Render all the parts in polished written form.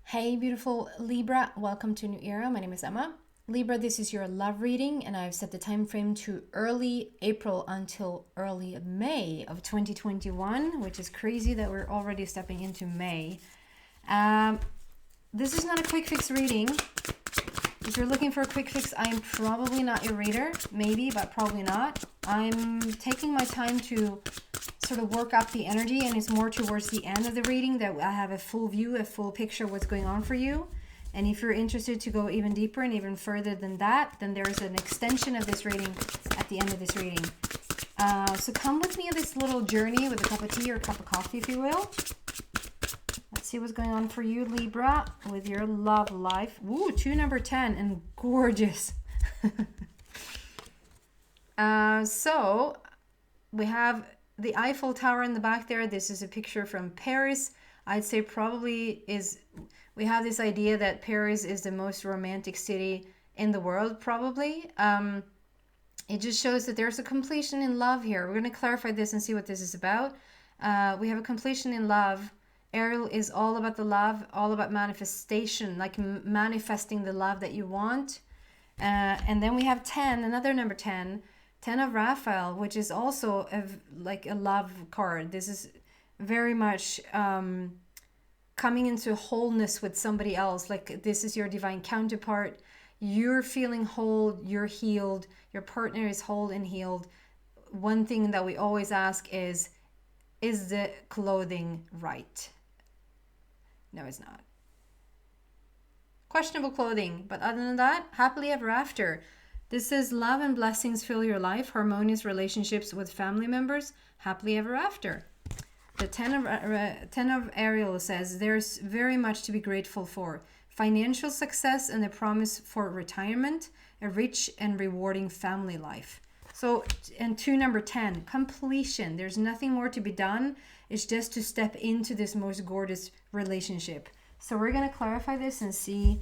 Hey, beautiful Libra, welcome to New Era. My name is Emma. Libra, this is your love reading, and I've set the time frame to early April until early May of 2021, which is crazy that we're already stepping into May. This is not a quick fix reading. If you're looking for a quick fix, I'm probably not your reader. Maybe, but probably not. I'm taking my time to sort of work up the energy, and it's more towards the end of the reading that I have a full view, a full picture of what's going on for you. And if you're interested to go even deeper and even further than that, then there's an extension of this reading at the end of this reading. So come with me on this little journey with a cup of tea or a cup of coffee, if you will. Let's see what's going on for you, Libra, with your love life. Ooh, 2 number 10 and gorgeous. So we have the Eiffel Tower in the back there. This is a picture from Paris. I'd say probably we have this idea that Paris is the most romantic city in the world, probably. It just shows that there's a completion in love here. We're going to clarify this and see what this is about. We have a completion in love. Ariel is all about the love, all about manifestation, like manifesting the love that you want. And then we have 10, another number 10 of Raphael, which is also like a love card. This is very much coming into wholeness with somebody else. Like this is your divine counterpart. You're feeling whole, you're healed, your partner is whole and healed. One thing that we always ask is the clothing right? No, it's not. Questionable clothing, but other than that, happily ever after. This says love and blessings fill your life, harmonious relationships with family members, happily ever after. The 10 of Ariel says there's very much to be grateful for. Financial success and the promise for retirement, a rich and rewarding family life. So, and 2 number 10, completion. There's nothing more to be done. It's just to step into this most gorgeous relationship. So we're going to clarify this and see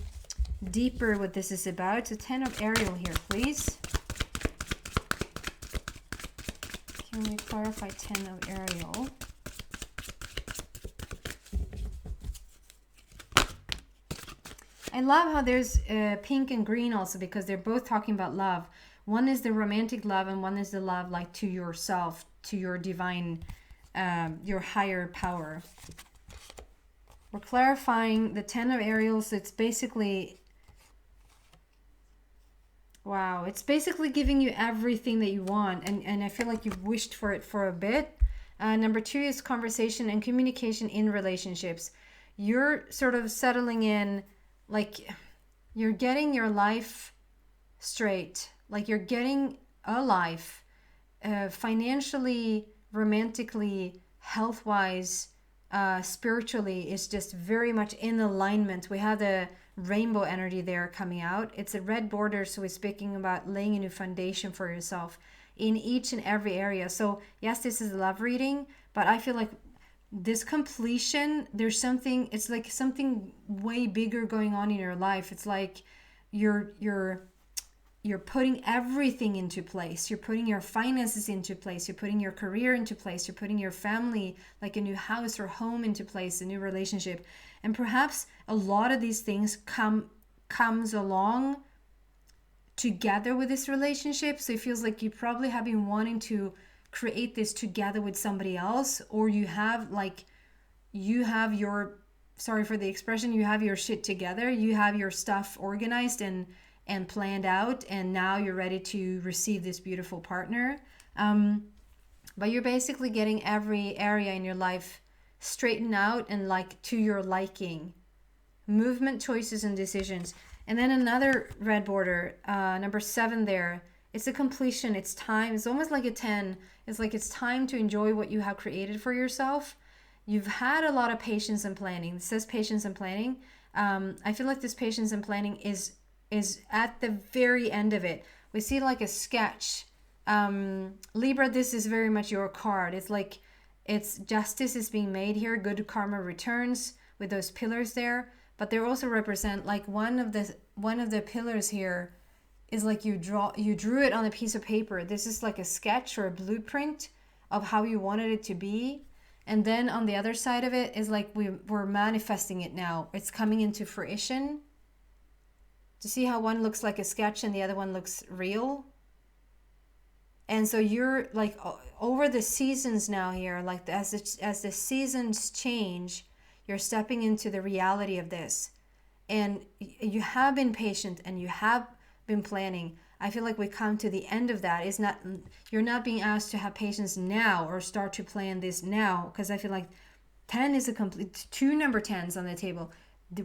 deeper what this is about. So 10 of Ariel here, please. Can we clarify 10 of Ariel? I love how there's pink and green also, because they're both talking about love. One is the romantic love and one is the love like to yourself, to your divine, your higher power. We're clarifying the 10 of Ariels. It's basically, wow, it's basically giving you everything that you want. And I feel like you've wished for it for a bit. Number 2 is conversation and communication in relationships. You're sort of settling in, like you're getting your life straight. Like you're getting a life financially, romantically, health-wise, spiritually is just very much in alignment. We have the rainbow energy there coming out. It's a red border, so we're speaking about laying a new foundation for yourself in each and every area. So yes, this is a love reading, but I feel like this completion, there's something, it's like something way bigger going on in your life. It's like you're putting everything into place. You're putting your finances into place. You're putting your career into place. You're putting your family, like a new house or home, into place, a new relationship. And perhaps a lot of these things comes along together with this relationship. So it feels like you probably have been wanting to create this together with somebody else, or you have your, sorry for the expression, you have your shit together. You have your stuff organized and planned out, and now you're ready to receive this beautiful partner. But you're basically getting every area in your life straightened out and like to your liking. Movement, choices, and decisions. And then another red border, number 7 there. It's a completion. It's time. It's almost like a 10. It's like it's time to enjoy what you have created for yourself. You've had a lot of patience and planning. It says patience and planning. I feel like this patience and planning is at the very end of it. We see like a sketch. Libra, this is very much your card. It's like it's justice is being made here. Good karma returns with those pillars there. But they also represent like one of the pillars here is like you drew it on a piece of paper. This is like a sketch or a blueprint of how you wanted it to be. And then on the other side of it is like we're manifesting it now. It's coming into fruition. To see how one looks like a sketch and the other one looks real. And so you're like over the seasons now here, like as the seasons change, you're stepping into the reality of this. And you have been patient and you have been planning. I feel like we come to the end of that. You're not being asked to have patience now or start to plan this now, because I feel like 10 is a complete, 2 number 10s on the table.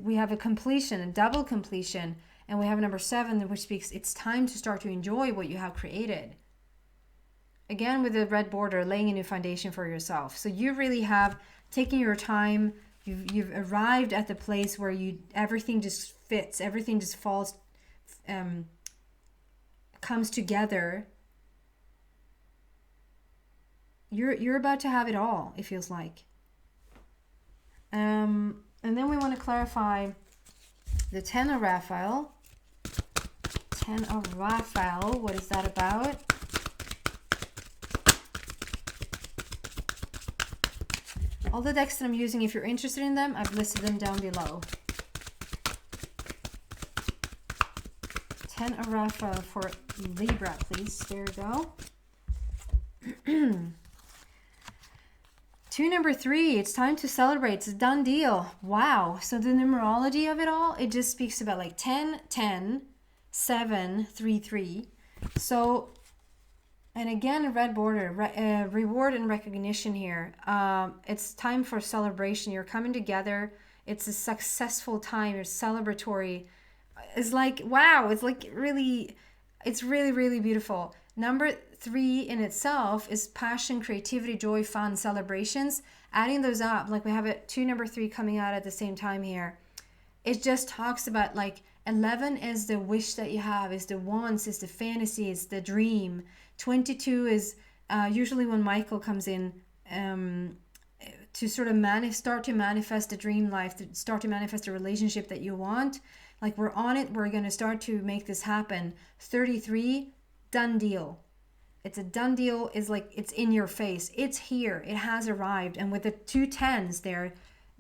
We have a completion, a double completion, and we have number 7, which speaks it's time to start to enjoy what you have created. Again, with the red border, laying a new foundation for yourself. So you really have taken your time. You've arrived at the place where everything just fits, everything just falls, comes together. You're about to have it all, it feels like. And then we want to clarify the 10 of Raphael. 10 of Raphael, what is that about? All the decks that I'm using, if you're interested in them, I've listed them down below. 10 of Raphael for Libra, please. There we go. 2 number 3, it's time to celebrate. It's a done deal. Wow. So the numerology of it all, it just speaks about like 10, 10, 7, 3, 3. So, and again, a red border, reward and recognition here. It's time for celebration. You're coming together. It's a successful time. It's celebratory. It's like, wow, it's like really, it's really, really beautiful. Number 3 in itself is passion, creativity, joy, fun, celebrations. Adding those up, like we have it 2 number 3 coming out at the same time here. It just talks about like 11 is the wish that you have, is the wants, is the fantasy, is the dream. 22 is usually when Michael comes in to sort of start to manifest the dream life, to start to manifest a relationship that you want. Like we're on it, we're going to start to make this happen. 33, done deal. It's a done deal, is like it's in your face. It's here, it has arrived. And with the 2 10s there,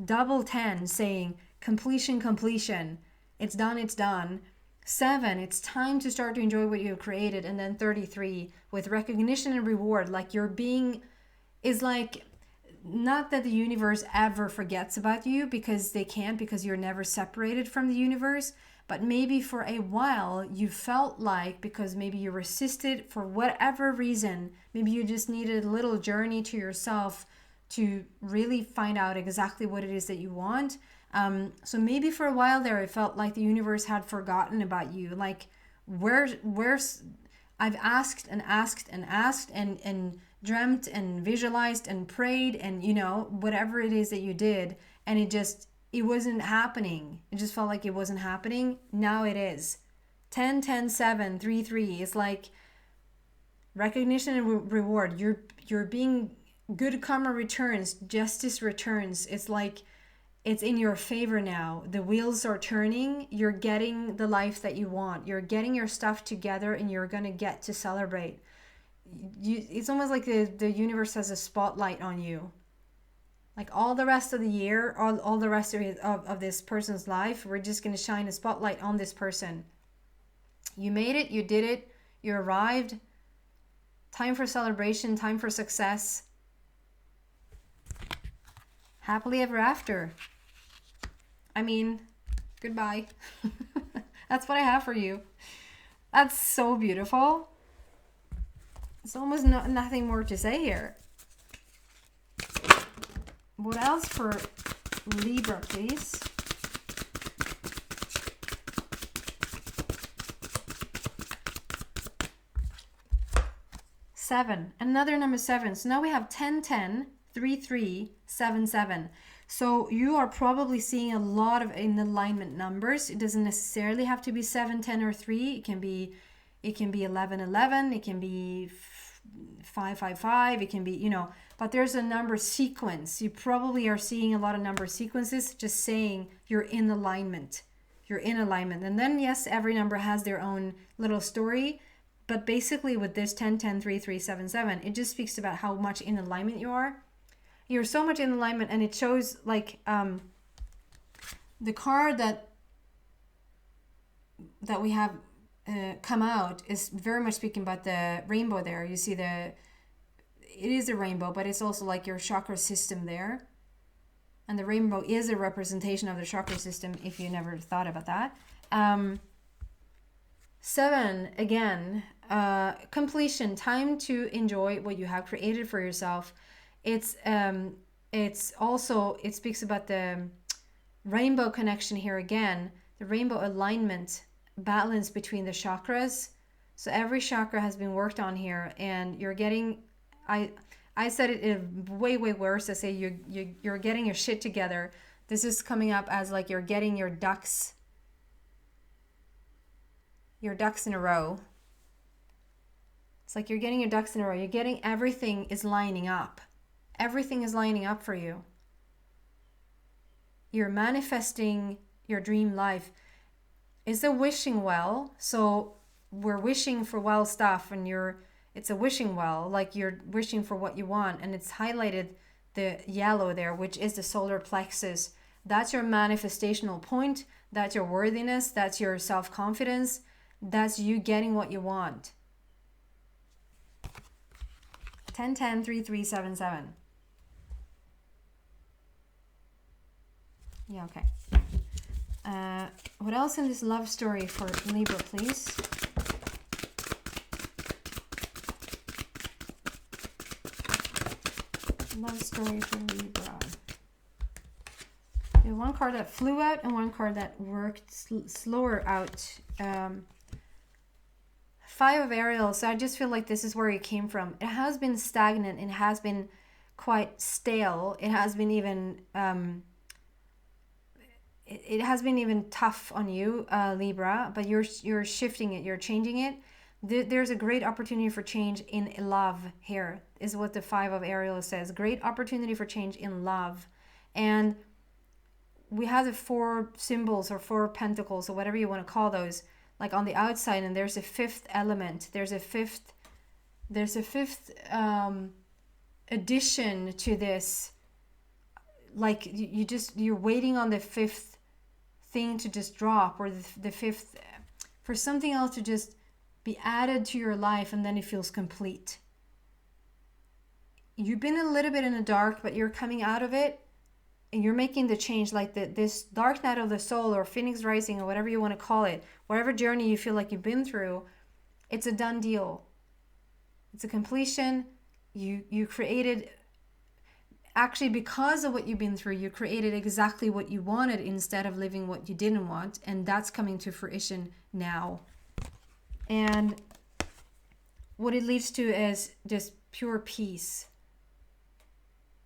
double 10 saying completion, completion. It's done, it's done. 7, it's time to start to enjoy what you have created. And then 33 with recognition and reward, like you're being, is like, not that the universe ever forgets about you, because they can't, because you're never separated from the universe. But maybe for a while you felt like, because maybe you resisted for whatever reason, maybe you just needed a little journey to yourself to really find out exactly what it is that you want. So maybe for a while there, it felt like the universe had forgotten about you. Like, where's I've asked and asked and asked and dreamt and visualized and prayed and, you know, whatever it is that you did. And it wasn't happening. It just felt like it wasn't happening. Now it is. 10, 10, 7, 3, 3. It's like recognition and reward. You're being good, karma returns, justice returns. It's like it's in your favor now. The wheels are turning. You're getting the life that you want. You're getting your stuff together and you're going to get to celebrate. It's almost like the universe has a spotlight on you. Like all the rest of the year, all the rest of this person's life, we're just going to shine a spotlight on this person. You made it. You did it. You arrived. Time for celebration. Time for success. Happily ever after. I mean, goodbye. That's what I have for you. That's so beautiful. It's almost nothing more to say here. What else for Libra, please? Seven. Another number 7. So now we have 10, 10, 3, 3, 7, 7. So you are probably seeing a lot of in alignment numbers. It doesn't necessarily have to be 7, 10, or 3. It can be 11, 11. It can be 5, 5, 5. It can be, you know, but there's a number sequence. You probably are seeing a lot of number sequences, just saying you're in alignment. You're in alignment. And then, yes, every number has their own little story. But basically with this 10, 10, 3, 3, 7, 7, it just speaks about how much in alignment you are. you're so much in alignment, and it shows like the card that we have come out is very much speaking about the rainbow there. You see it is a rainbow, but it's also like your chakra system there. And the rainbow is a representation of the chakra system, if you never thought about that. 7, again, completion, time to enjoy what you have created for yourself. It's also, it speaks about the rainbow connection here again, the rainbow alignment, balance between the chakras. So every chakra has been worked on here, and you're getting, I said it in way worse. I say you're getting your shit together. This is coming up as like you're getting your ducks in a row. It's like you're getting your ducks in a row. You're getting, everything is lining up. Everything is lining up for you. You're manifesting your dream life. It's a wishing well. So we're wishing for well stuff, and it's a wishing well, like you're wishing for what you want, and it's highlighted the yellow there, which is the solar plexus. That's your manifestational point. That's your worthiness. That's your self-confidence. That's you getting what you want. 10-10-3-3-7-7. Yeah, okay. What else in this love story for Libra, please? Love story for Libra. We have one card that flew out and one card that worked slower out. 5 of Ariel. So I just feel like this is where it came from. It has been stagnant. It has been quite stale. It has been even it has been even tough on you, Libra. But you're shifting it. You're changing it. There's a great opportunity for change in love here, is what the 5 of Ariel says. Great opportunity for change in love. And we have the 4 symbols or 4 pentacles or whatever you want to call those, like on the outside, and there's a 5th element. There's a fifth addition to this. Like you're waiting on the 5th thing to just drop, or the 5th for something else to just be added to your life, and then it feels complete. You've been a little bit in the dark, but you're coming out of it, and you're making the change, like this dark night of the soul, or Phoenix Rising, or whatever you want to call it, whatever journey you feel like you've been through. It's a done deal. It's a completion. You created, actually, because of what you've been through, you created exactly what you wanted instead of living what you didn't want, and that's coming to fruition now. And what it leads to is just pure peace.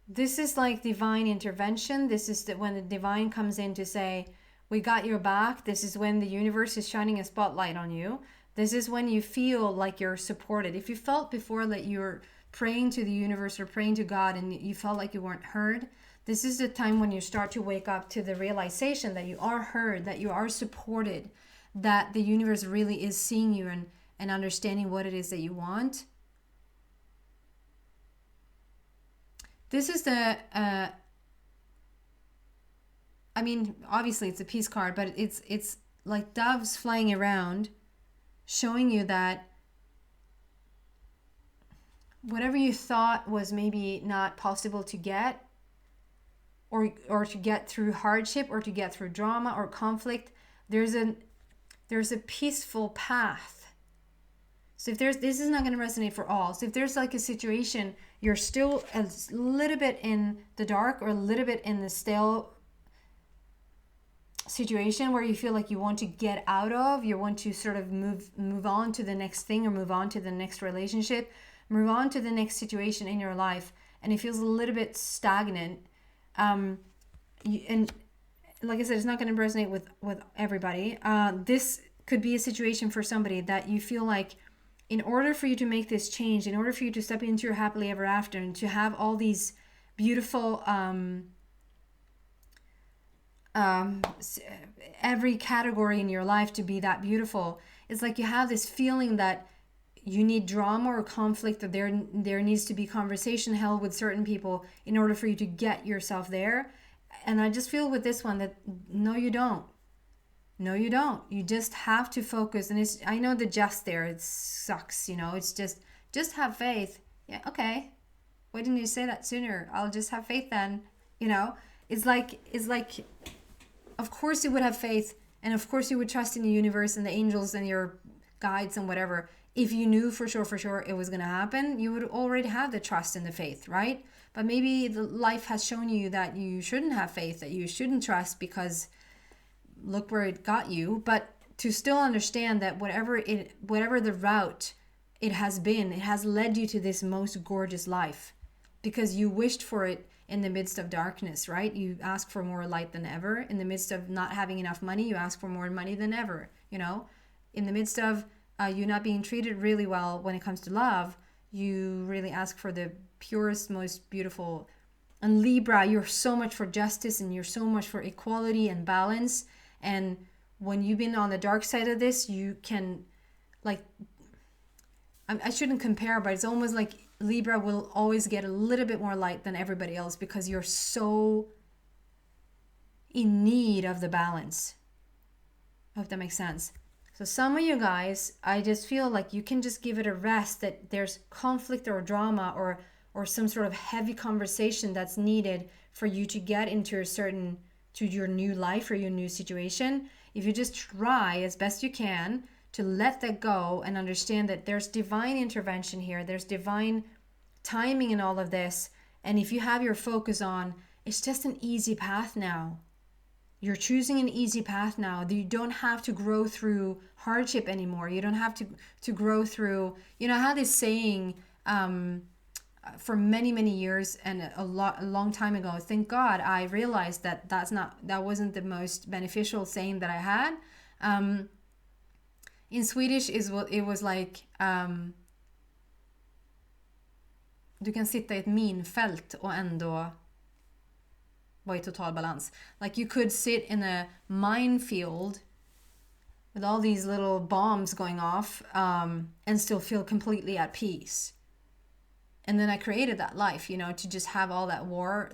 This is like divine intervention. This is when the divine comes in to say, we got your back. This is when the universe is shining a spotlight on you. This is when you feel like you're supported. If you felt before that you're praying to the universe or praying to God and you felt like you weren't heard, this is the time when you start to wake up to the realization that you are heard, that you are supported, that the universe really is seeing you and understanding what it is that you want. This is the, I mean, obviously it's a peace card, but it's like doves flying around, showing you that whatever you thought was maybe not possible to get, or to get through hardship, or to get through drama or conflict, there's a peaceful path. So if this is not going to resonate for all. So if there's like a situation, you're still a little bit in the dark or a little bit in the stale situation where you feel like you want to get out of, you want to sort of move on to the next thing, or move on to the next relationship, move on to the next situation in your life, and it feels a little bit stagnant. And like I said, it's not going to resonate with everybody. This could be a situation for somebody that you feel like, in order for you to make this change, in order for you to step into your happily ever after and to have all these beautiful, every category in your life to be that beautiful, it's like you have this feeling that you need drama or conflict, or there needs to be conversation held with certain people in order for you to get yourself there. And I just feel with this one that no, you don't. No, you don't. You just have to focus. And it's, I know the just there, it sucks, you know, it's just have faith. Yeah, okay. Why didn't you say that sooner? I'll just have faith then. You know, it's like, of course you would have faith, and of course you would trust in the universe and the angels and your guides and whatever. If you knew for sure it was going to happen, you would already have the trust and the faith, right? But maybe the life has shown you that you shouldn't have faith, that you shouldn't trust, because look where it got you. But to still understand that whatever the route it has been, it has led you to this most gorgeous life, because you wished for it in the midst of darkness, right? You ask for more light than ever. In the midst of not having enough money, you ask for more money than ever, you know? In the midst of you not being treated really well when it comes to love, you really ask for the purest, most beautiful. And Libra, you're so much for justice, and you're so much for equality and balance. And when you've been on the dark side of this, you can, like, I shouldn't compare, but it's almost like Libra will always get a little bit more light than everybody else, because you're so in need of the balance. I hope that makes sense. So some of you guys, I just feel like you can just give it a rest, that there's conflict or drama or some sort of heavy conversation that's needed for you to get into to your new life or your new situation. If you just try as best you can to let that go and understand that there's divine intervention here, there's divine timing in all of this. And if you have your focus on, it's just an easy path now. You're choosing an easy path now. You don't have to grow through hardship anymore. You don't have to grow through, you know how this saying, for many years and a long time ago, thank God I realized that wasn't the most beneficial saying that I had. In Swedish it was like, du kan sitta i ett minfält och ändå vara i total balans. Like you could sit in a minefield with all these little bombs going off, and still feel completely at peace. And then I created that life, you know, to just have all that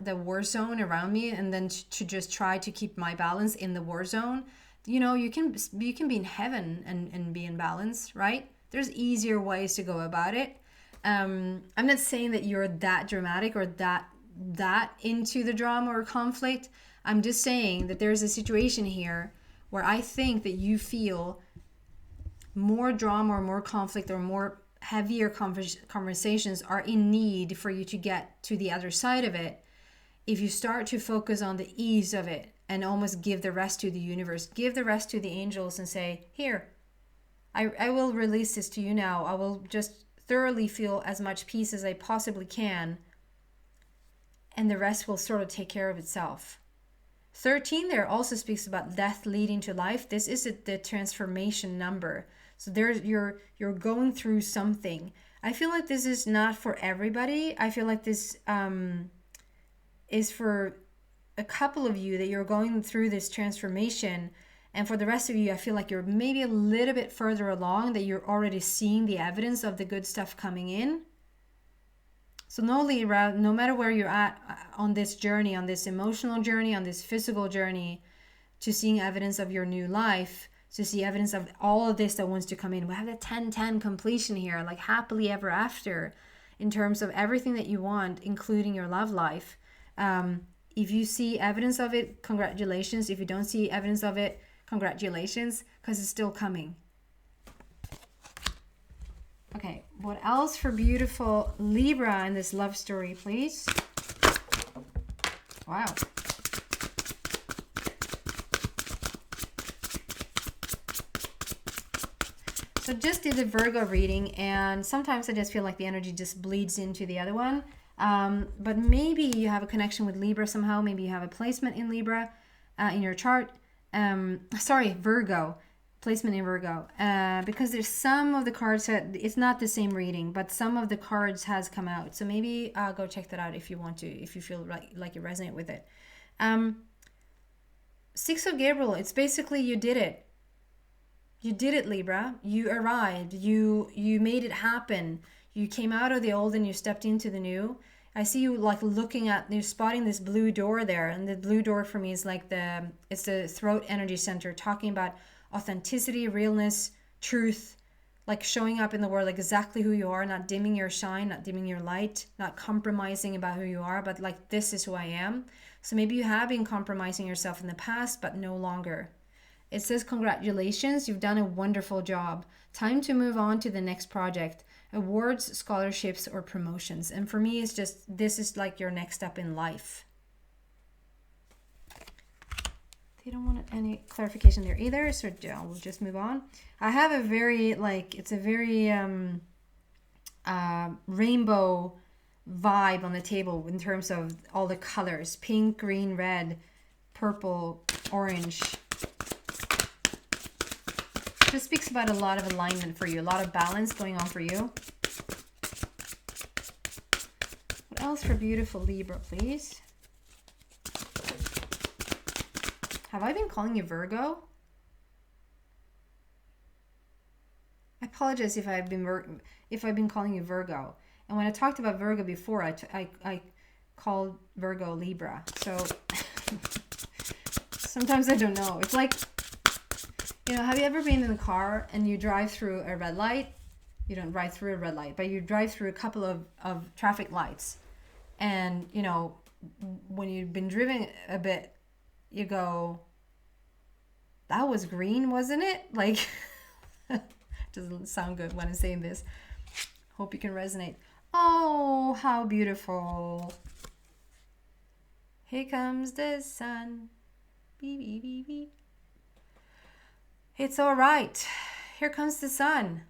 the war zone around me, and then to just try to keep my balance in the war zone. You know, you can be in heaven and be in balance, right? There's easier ways to go about it. I'm not saying that you're that dramatic or that into the drama or conflict. I'm just saying that there's a situation here where I think that you feel more drama or more conflict or more heavier conversations are in need for you to get to the other side of it. If you start to focus on the ease of it and almost give the rest to the universe, give the rest to the angels and say, here, I will release this to you now. I will just thoroughly feel as much peace as I possibly can, and the rest will sort of take care of itself. 13 there also speaks about death leading to life. This is the transformation number. So you're going through something. I feel like this is not for everybody. I feel like this is for a couple of you, that you're going through this transformation. And for the rest of you, I feel like you're maybe a little bit further along, that you're already seeing the evidence of the good stuff coming in. So no, Libra, no matter where you're at on this journey, on this emotional journey, on this physical journey, to seeing evidence of your new life, to see evidence of all of this that wants to come in. We have the 10-10 completion here, like happily ever after, in terms of everything that you want, including your love life. If you see evidence of it, congratulations. If you don't see evidence of it, congratulations, because it's still coming. Okay, what else for beautiful Libra in this love story, please? Wow. So just did the Virgo reading, and sometimes I just feel like the energy just bleeds into the other one. But maybe you have a connection with Libra somehow. Maybe you have a placement in Libra in your chart. Virgo. Placement in Virgo. Because there's some of the cards that, it's not the same reading, but some of the cards has come out. So maybe go check that out if you want to, if you feel like you resonate with it. Six of Gabriel, it's basically you did it. You did it, Libra. You arrived. You made it happen. You came out of the old and you stepped into the new. I see you like looking at, you're spotting this blue door there, and the blue door for me is like it's the throat energy center, talking about authenticity, realness, truth, like showing up in the world exactly who you are, not dimming your shine, not dimming your light, not compromising about who you are, but like, this is who I am. So maybe you have been compromising yourself in the past, but no longer. It says, congratulations, you've done a wonderful job. Time to move on to the next project. Awards, scholarships, or promotions. And for me, it's just, this is like your next step in life. They don't want any clarification there either, so we'll just move on. I have a very, like, it's a very rainbow vibe on the table in terms of all the colors. Pink, green, red, purple, orange. This speaks about a lot of alignment for you, a lot of balance going on for you. What else for beautiful Libra, please? Have I been calling you Virgo? I apologize if I've been calling you Virgo. And when I talked about Virgo before, I called Virgo Libra. So sometimes I don't know. It's like, you know, have you ever been in the car and you drive through a red light? You don't drive through a red light, but you drive through a couple of traffic lights. And, you know, when you've been driven a bit, you go, that was green, wasn't it? Like, doesn't sound good when I'm saying this. Hope you can resonate. Oh, how beautiful. Here comes the sun. Beep, beep, beep, beep. It's all right. Here comes the sun.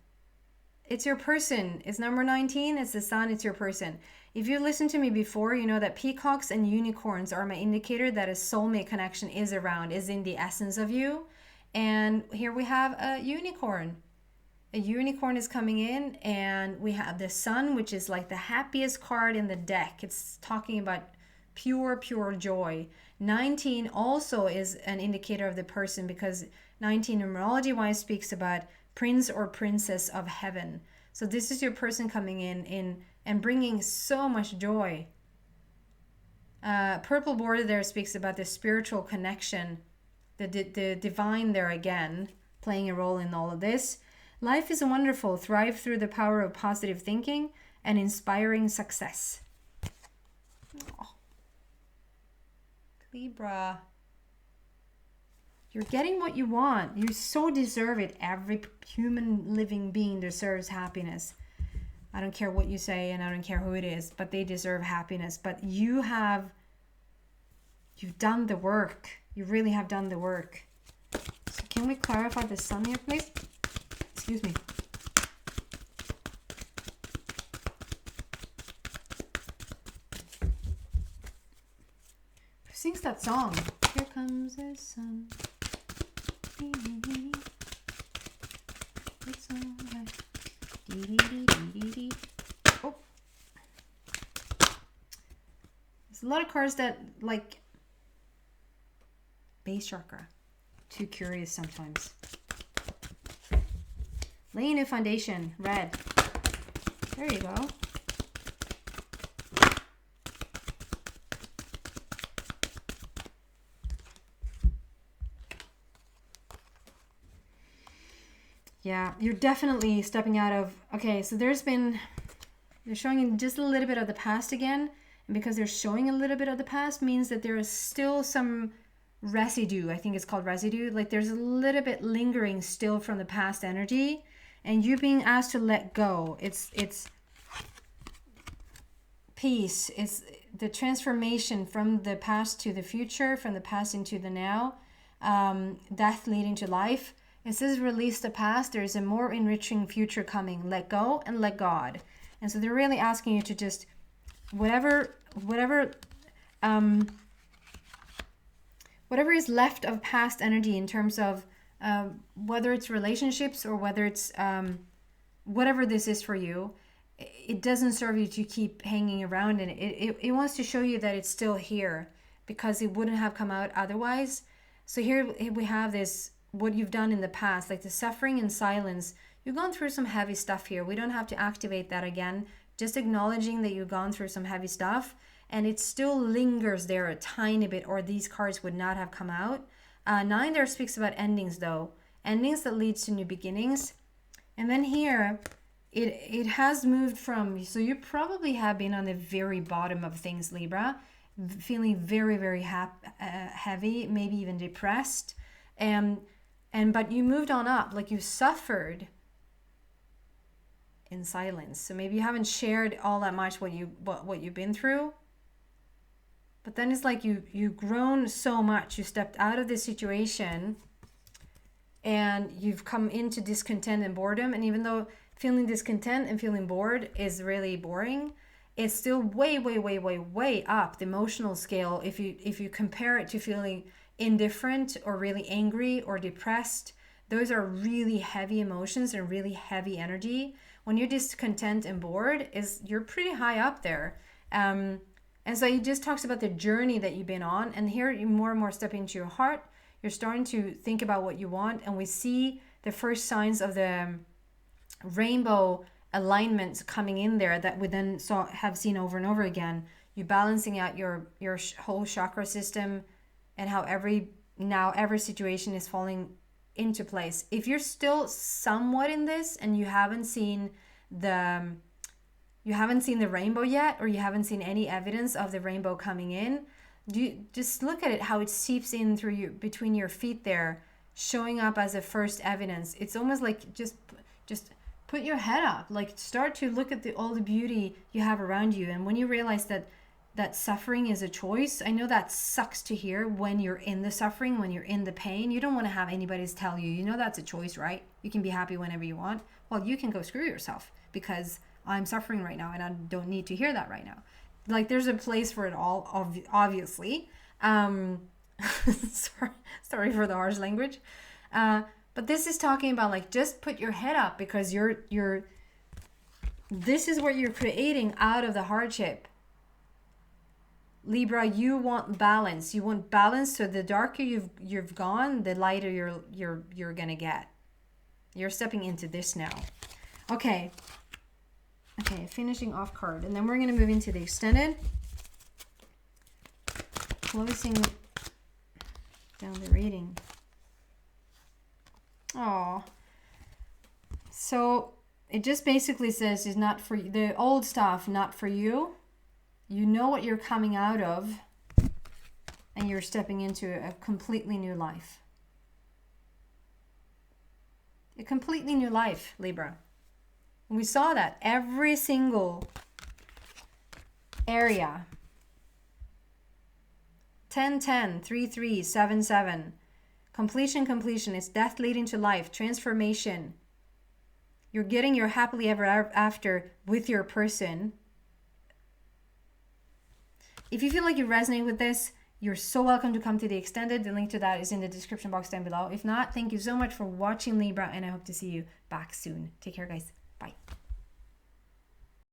It's your person. It's number 19. It's the sun. It's your person. If you listened to me before, you know that peacocks and unicorns are my indicator that a soulmate connection is around, is in the essence of you. And here we have a unicorn. A unicorn is coming in, and we have the sun, which is like the happiest card in the deck. It's talking about pure joy. 19 also is an indicator of the person, because 19 numerology wise speaks about prince or princess of heaven. So this is your person coming in and bringing so much joy. Purple border there speaks about the spiritual connection, the divine there again, playing a role in all of this. Life is wonderful. Thrive through the power of positive thinking and inspiring success. Oh. Libra. You're getting what you want. You so deserve it. Every human living being deserves happiness. I don't care what you say, and I don't care who it is, but they deserve happiness. But you've done the work. You really have done the work. So can we clarify the sun here, please? Excuse me. Who sings that song? Here comes the sun. It's all right. Oh. There's a lot of cards that, like, base chakra. Too curious sometimes. Laying a foundation, red. There you go. Yeah, you're definitely stepping out of, okay, so they're showing just a little bit of the past again. And because they're showing a little bit of the past means that there is still some residue. I think it's called residue. Like there's a little bit lingering still from the past energy. And you being asked to let go. It's peace. It's the transformation from the past to the future, from the past into the now. Death leading to life. It says release the past. There's a more enriching future coming. Let go and let God. And so they're really asking you to just whatever is left of past energy in terms of whether it's relationships or whether it's whatever this is for you, it doesn't serve you to keep hanging around in it. It wants to show you that it's still here because it wouldn't have come out otherwise. So here we have this what you've done in the past, like the suffering in silence. You've gone through some heavy stuff here. We don't have to activate that again. Just acknowledging that you've gone through some heavy stuff, and it still lingers there a tiny bit, or these cards would not have come out. Nine there speaks about endings, though. Endings that leads to new beginnings. And then here, it has moved from, so you probably have been on the very bottom of things, Libra, feeling very, very heavy, maybe even depressed. But you moved on up, like you suffered in silence. So maybe you haven't shared all that much what you've been through. But then it's like you've grown so much. You stepped out of this situation and you've come into discontent and boredom. And even though feeling discontent and feeling bored is really boring, it's still way, way, way, way, way up the emotional scale if you compare it to feeling indifferent or really angry or depressed. Those are really heavy emotions and really heavy energy. When you're discontent and bored, you're pretty high up there. And so he just talks about the journey that you've been on. And here you more and more step into your heart. You're starting to think about what you want. And we see the first signs of the rainbow alignments coming in there that we then have seen over and over again. You balancing out your whole chakra system and how every situation is falling into place. If you're still somewhat in this and you haven't seen the rainbow yet, or you haven't seen any evidence of the rainbow coming in, just look at it, how it seeps in through you, between your feet there, showing up as a first evidence. It's almost like just put your head up, like start to look at all the beauty you have around you. And when you realize that suffering is a choice, I know that sucks to hear when you're in the suffering, when you're in the pain. You don't want to have anybody tell you, that's a choice, right? You can be happy whenever you want. Well, you can go screw yourself because I'm suffering right now and I don't need to hear that right now. Like there's a place for it all, obviously. Sorry for the harsh language. But this is talking about like, just put your head up because this is what you're creating out of the hardship. Libra, you want balance. You want balance, so the darker you've gone, the lighter you're gonna get. You're stepping into this now. Okay, finishing off card, and then we're gonna move into the extended. Closing down the reading. Oh, so it just basically says is not for the old stuff, not for you. You know what you're coming out of, and you're stepping into a completely new life. A completely new life, Libra. And we saw that every single area. 10-10, 3-3, 7-7. Completion. It's death leading to life. Transformation. You're getting your happily ever after with your person. If you feel like you resonate with this, you're so welcome to come to the extended. The link to that is in the description box down below. If not, thank you so much for watching, Libra, and I hope to see you back soon. Take care, guys. Bye.